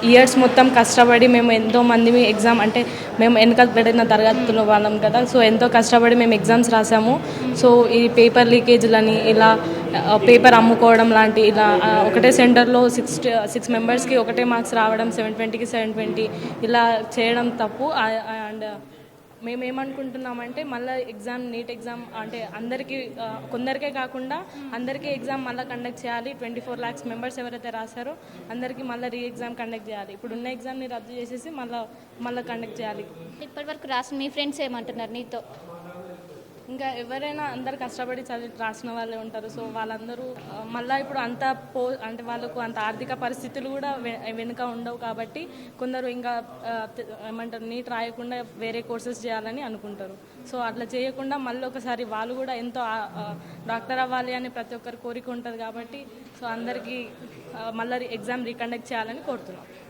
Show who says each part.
Speaker 1: Years మొత్తం కష్టపడి మేము ఎంతోమంది ఎగ్జామ్ అంటే మేము వెనక పడిన తరగతుల వాళ్ళం కదా, సో ఎంతో కష్టపడి మేము ఎగ్జామ్స్ రాసాము. సో ఈ పేపర్ లీకేజ్లని ఇలా పేపర్ అమ్ముకోవడం లాంటి ఇలా ఒకటే సెంటర్లో సిక్స్ మెంబర్స్కి ఒకటే మార్క్స్ రావడం 720కి 720 ఇలా చేయడం తప్పు. అండ్ మేమేమనుకుంటున్నామంటే మళ్ళీ నీట్ ఎగ్జామ్ అంటే అందరికీ కొందరికే కాకుండా అందరికీ ఎగ్జామ్ మళ్ళీ కండక్ట్ చేయాలి. 24 lakhs మెంబర్స్ ఎవరైతే రాశారో అందరికీ మళ్ళీ ఎగ్జామ్ కండక్ట్ చేయాలి. ఇప్పుడున్న ఎగ్జామ్ని రద్దు చేసేసి మళ్ళీ కండక్ట్ చేయాలి.
Speaker 2: ఇప్పటివరకు రాసిన మీ ఫ్రెండ్స్ ఏమంటున్నారు నీతో?
Speaker 1: ఇంకా ఎవరైనా అందరు కష్టపడి చదివి రాసిన వాళ్ళే ఉంటారు. సో వాళ్ళందరూ మళ్ళీ ఇప్పుడు అంటే వాళ్ళకు అంత ఆర్థిక పరిస్థితులు కూడా వెనుక ఉండవు కాబట్టి కొందరు ఇంకా ఏమంటారు నీట్ రాయకుండా వేరే కోర్సెస్ చేయాలని అనుకుంటారు. సో అట్లా చేయకుండా మళ్ళీ ఒకసారి వాళ్ళు కూడా ఎంతో డాక్టర్ అవ్వాలి అని ప్రతి ఒక్కరి కోరిక ఉంటుంది కాబట్టి సో అందరికీ మళ్ళీ ఎగ్జామ్ రీకండక్ట్ చేయాలని కోరుతున్నాం.